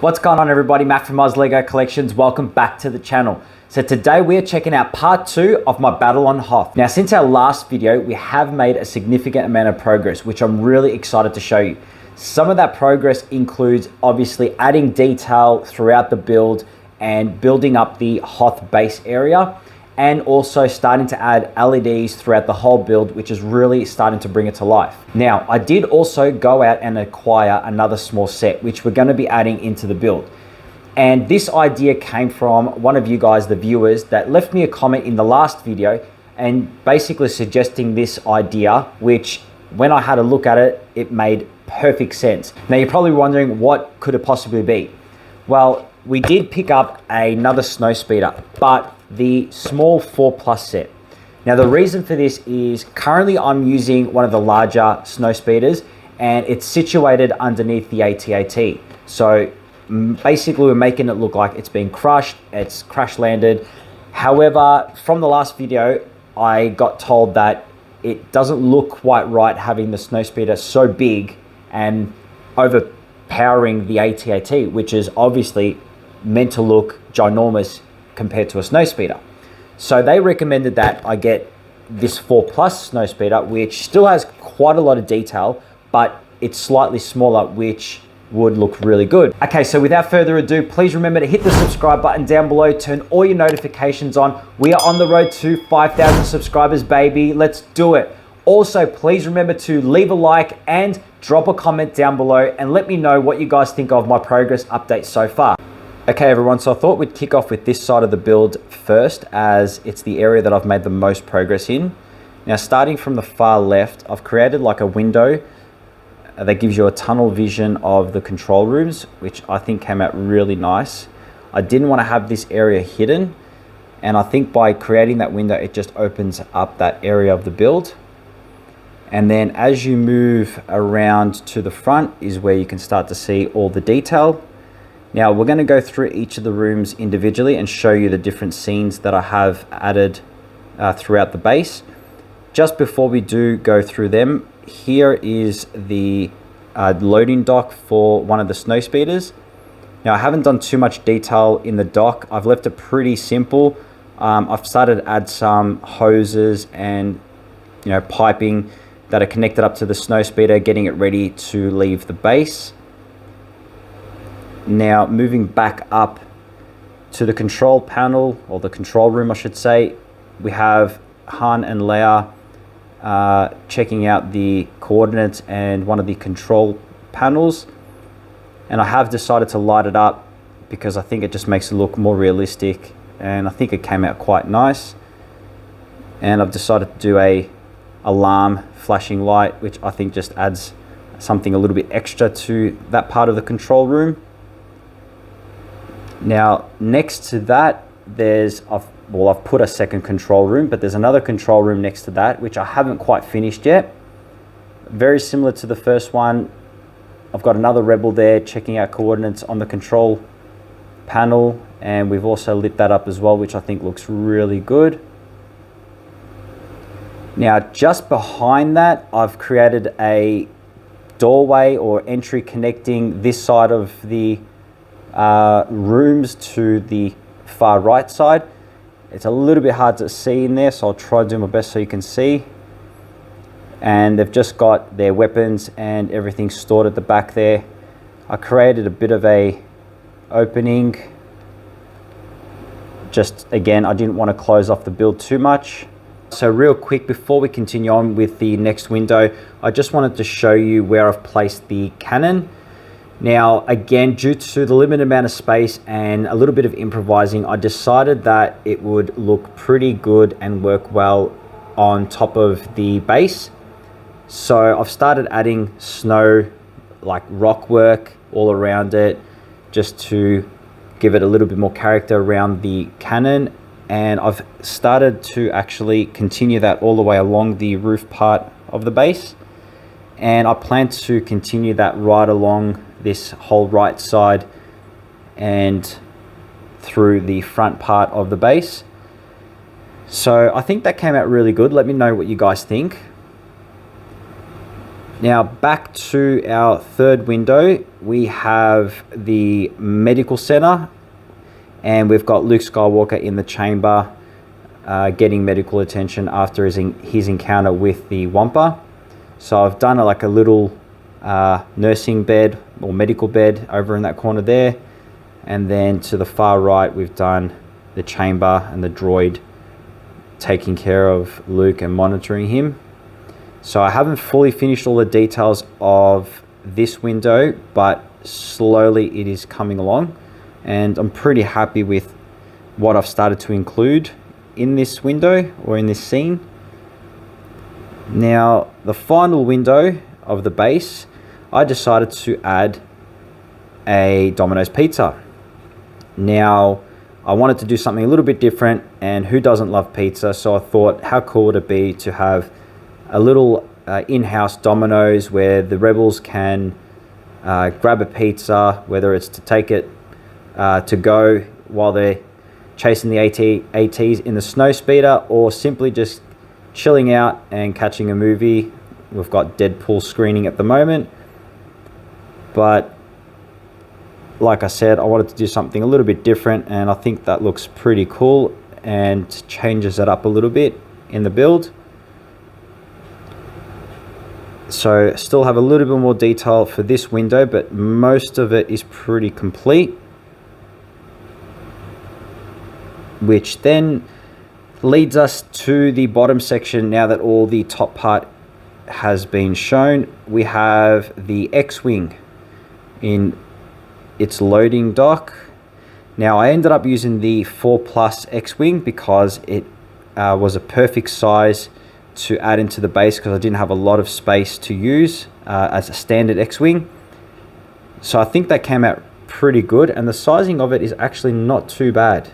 What's going on everybody, Matt from Oz Lego Collections. Welcome back to the channel. So today we are checking out part 2 of my battle on Hoth. Now since our last video, we have made a significant amount of progress, which I'm really excited to show you. Some of that progress includes obviously adding detail throughout the build and building up the Hoth base area, and also starting to add LEDs throughout the whole build, which is really starting to bring it to life. Now, I did also go out and acquire another small set, which we're going to be adding into the build. And this idea came from one of you guys, the viewers, that left me a comment in the last video and basically suggesting this idea, which when I had a look at it, it made perfect sense. Now, you're probably wondering what could it possibly be? Well, we did pick up another Snowspeeder, but the small 4+ set. Now the reason for this is currently I'm using one of the larger Snowspeeders and it's situated underneath the AT-AT. So basically we're making it look like it's been crushed, it's crash landed. However, from the last video, I got told that it doesn't look quite right having the Snowspeeder so big and overpowering the AT-AT, which is obviously meant to look ginormous compared to a Snowspeeder. So they recommended that I get this 4+ Snowspeeder, which still has quite a lot of detail, but it's slightly smaller, which would look really good. Okay, so without further ado, please remember to hit the subscribe button down below, turn all your notifications on. We are on the road to 5,000 subscribers, baby. Let's do it. Also, please remember to leave a like and drop a comment down below and let me know what you guys think of my progress update so far. Okay everyone, so I thought we'd kick off with this side of the build first, as it's the area that I've made the most progress in. Now starting from the far left, I've created like a window that gives you a tunnel vision of the control rooms, which I think came out really nice. I didn't want to have this area hidden, and I think by creating that window, it just opens up that area of the build. And then as you move around to the front is where you can start to see all the detail. Now we're going to go through each of the rooms individually and show you the different scenes that I have added throughout the base. Just before we do go through them, here is the loading dock for one of the Snowspeeders. Now I haven't done too much detail in the dock. I've left it pretty simple. I've started to add some hoses and piping that are connected up to the Snowspeeder, getting it ready to leave the base. Now moving back up to the control panel, or the control room I should say, we have Han and Leia checking out the coordinates and one of the control panels, and I have decided to light it up because I think it just makes it look more realistic, and I think it came out quite nice. And I've decided to do a alarm flashing light, which I think just adds something a little bit extra to that part of the control room. Now next to that, I've put a second control room, but there's another control room next to that which I haven't quite finished yet. Very similar to the first one, I've got another Rebel there checking out coordinates on the control panel, and we've also lit that up as well, which I think looks really good. Now just behind that, I've created a doorway or entry connecting this side of the rooms to the far right side. It's a little bit hard to see in there, so I'll try to do my best so you can see. And they've just got their weapons and everything stored at the back there. I created a bit of a opening. Just again, I didn't want to close off the build too much. So real quick, before we continue on with the next window, I just wanted to show you where I've placed the cannon. Now, again, due to the limited amount of space and a little bit of improvising, I decided that it would look pretty good and work well on top of the base. So I've started adding snow, like rock work all around it, just to give it a little bit more character around the cannon. And I've started to actually continue that all the way along the roof part of the base. And I plan to continue that right along this whole right side and through the front part of the base. So I think that came out really good. Let me know what you guys think. Now back to our third window, we have the medical center, and we've got Luke Skywalker in the chamber getting medical attention after his encounter with the Wampa. So I've done like a little nursing bed or medical bed over in that corner there, and then to the far right we've done the chamber and the droid taking care of Luke and monitoring him. So I haven't fully finished all the details of this window, but slowly it is coming along, and I'm pretty happy with what I've started to include in this window or in this scene. Now the final window of the base, I decided to add a Domino's pizza. Now I wanted to do something a little bit different, and who doesn't love pizza? So I thought, how cool would it be to have a little in-house Domino's where the rebels can grab a pizza, whether it's to take it to go while they're chasing the ATs in the snowspeeder, or simply just chilling out and catching a movie. We've got Deadpool screening at the moment, but like I said, I wanted to do something a little bit different, and I think that looks pretty cool and changes it up a little bit in the build. So still have a little bit more detail for this window, but most of it is pretty complete, which then leads us to the bottom section. Now that all the top part has been shown, we have the X-Wing in its loading dock. Now I ended up using the 4+ X-Wing because it was a perfect size to add into the base, because I didn't have a lot of space to use as a standard X-Wing. So I think that came out pretty good, and the sizing of it is actually not too bad.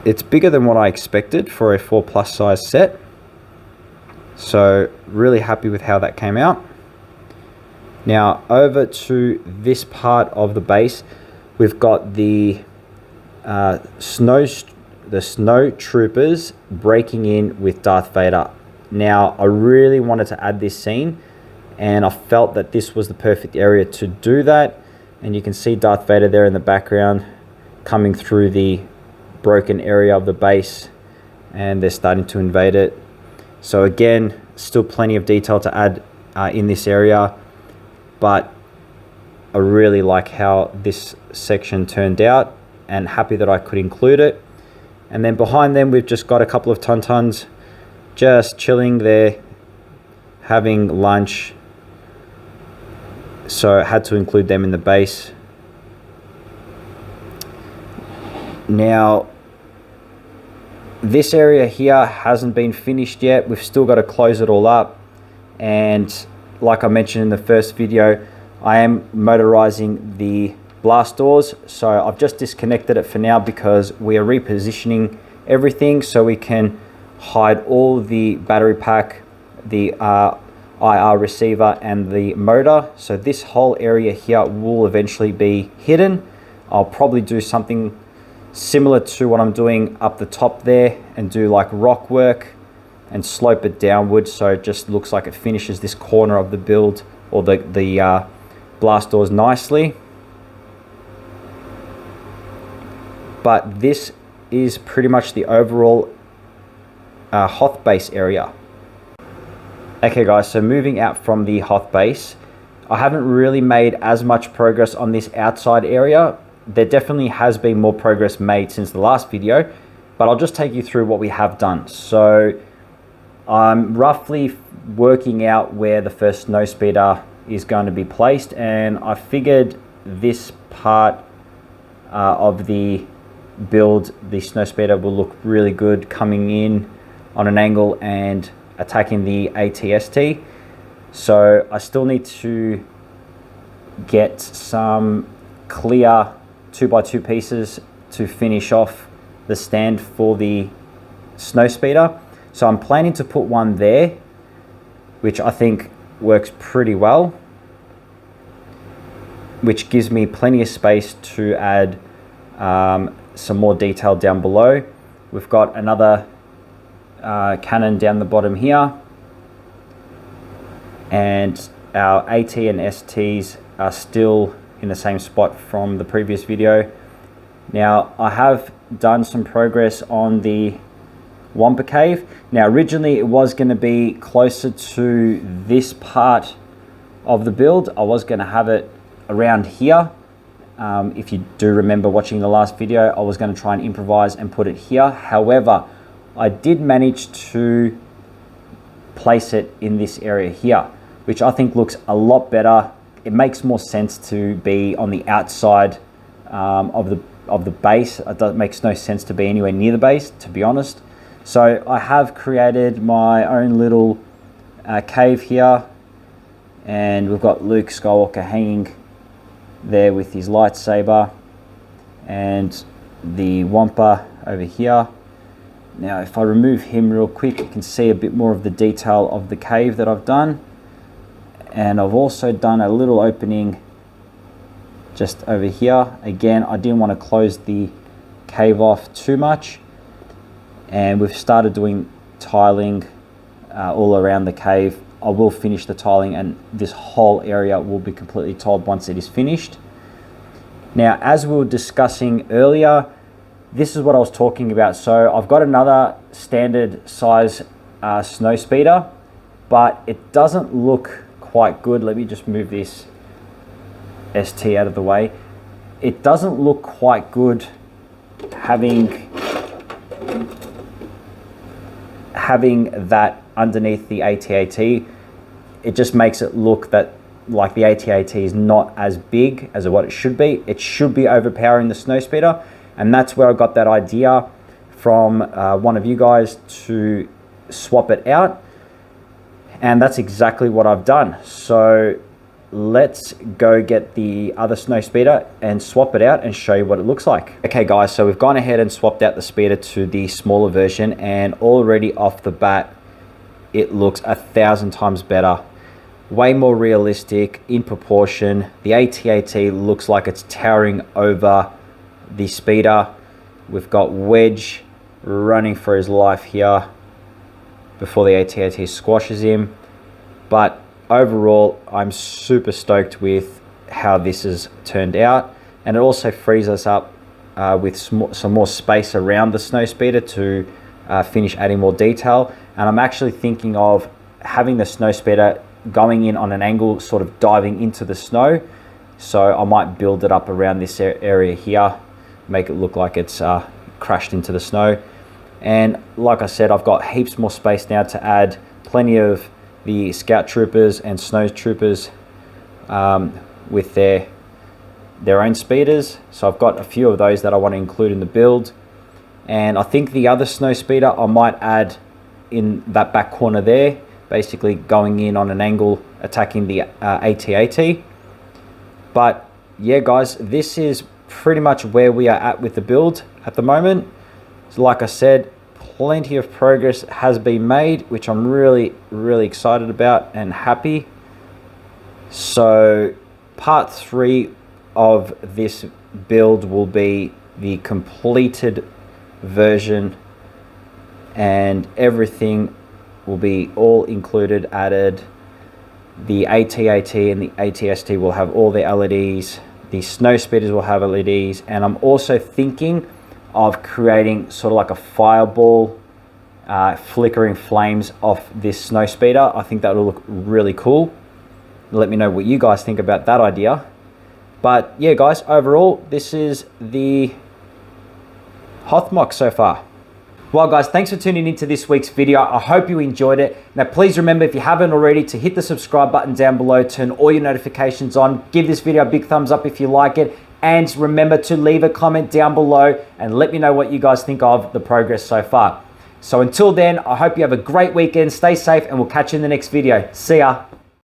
It's bigger than what I expected for a 4+ size set, so really happy with how that came out. Now over to this part of the base, we've got the snow troopers breaking in with Darth Vader. Now I really wanted to add this scene, and I felt that this was the perfect area to do that. And you can see Darth Vader there in the background coming through the broken area of the base, and they're starting to invade it. So again, still plenty of detail to add in this area, but I really like how this section turned out, and happy that I could include it. And then behind them, we've just got a couple of Tauntauns just chilling there, having lunch. So I had to include them in the base. Now, this area here hasn't been finished yet. We've still got to close it all up. And like I mentioned in the first video, I am motorizing the blast doors, so I've just disconnected it for now because we are repositioning everything so we can hide all the battery pack, the IR receiver, and the motor. So this whole area here will eventually be hidden. I'll probably do something similar to what I'm doing up the top there, and do like rock work and slope it downwards so it just looks like it finishes this corner of the build, or the blast doors, nicely. But this is pretty much the overall Hoth base area. Okay guys, so moving out from the Hoth base, I haven't really made as much progress on this outside area. There definitely has been more progress made since the last video, but I'll just take you through what we have done. So I'm roughly working out where the first snowspeeder is going to be placed, and I figured this part of the build, the snowspeeder, will look really good coming in on an angle and attacking the AT-ST. So I still need to get some clear 2x2 pieces to finish off the stand for the snowspeeder. So I'm planning to put one there, which I think works pretty well, which gives me plenty of space to add some more detail down below. We've got another cannon down the bottom here, and our AT and STs are still in the same spot from the previous video. Now I have done some progress on the Wampa Cave. Now originally it was going to be closer to this part of the build. I was going to have it around here. If you do remember watching the last video, I was going to try and improvise and put it here. However, I did manage to place it in this area here, which I think looks a lot better. It makes more sense to be on the outside of the base. It makes no sense to be anywhere near the base, to be honest. So I have created my own little cave here, and we've got Luke Skywalker hanging there with his lightsaber, and the Wampa over here. Now if I remove him real quick, you can see a bit more of the detail of the cave that I've done. And I've also done a little opening just over here. Again, I didn't want to close the cave off too much, and we've started doing tiling all around the cave. I will finish the tiling, and this whole area will be completely tiled once it is finished. Now, as we were discussing earlier, this is what I was talking about. So I've got another standard size snow speeder, but it doesn't look quite good. Let me just move this ST out of the way. It doesn't look quite good having that underneath the AT-AT. It just makes it look that like the AT-AT is not as big as what it should be. It should be overpowering the snow speeder, and that's where I got that idea from one of you guys to swap it out, and that's exactly what I've done. So let's go get the other snow speeder and swap it out and show you what it looks like. Okay guys, so we've gone ahead and swapped out the speeder to the smaller version, and already off the bat it looks 1,000 times better. Way more realistic in proportion. The AT-AT looks like it's towering over the speeder. We've got Wedge running for his life here before the AT-AT squashes him. But overall, I'm super stoked with how this has turned out, and it also frees us up with some more space around the snow speeder to finish adding more detail. And I'm actually thinking of having the snow speeder going in on an angle, sort of diving into the snow. So I might build it up around this area here, make it look like it's crashed into the snow. And like I said, I've got heaps more space now to add plenty of the scout troopers and snow troopers with their own speeders. So I've got a few of those that I want to include in the build. And I think the other snow speeder I might add in that back corner there, basically going in on an angle, attacking the AT-AT. But yeah guys, this is pretty much where we are at with the build at the moment. So like I said, plenty of progress has been made, which I'm really excited about and happy. So part 3 of this build will be the completed version, and everything will be all included, added. The AT-AT and the AT-ST will have all their LEDs. The snow speeders will have LEDs, and I'm also thinking of creating sort of like a fireball, flickering flames off this snow speeder. I think that will look really cool. Let me know what you guys think about that idea. But yeah guys, overall this is the Hothmok so far. Well guys, thanks for tuning into this week's video. I hope you enjoyed it. Now please remember, if you haven't already, to hit the subscribe button down below, turn all your notifications on, give this video a big thumbs up if you like it, and remember to leave a comment down below and let me know what you guys think of the progress so far. So until then, I hope you have a great weekend, stay safe, and we'll catch you in the next video. See ya.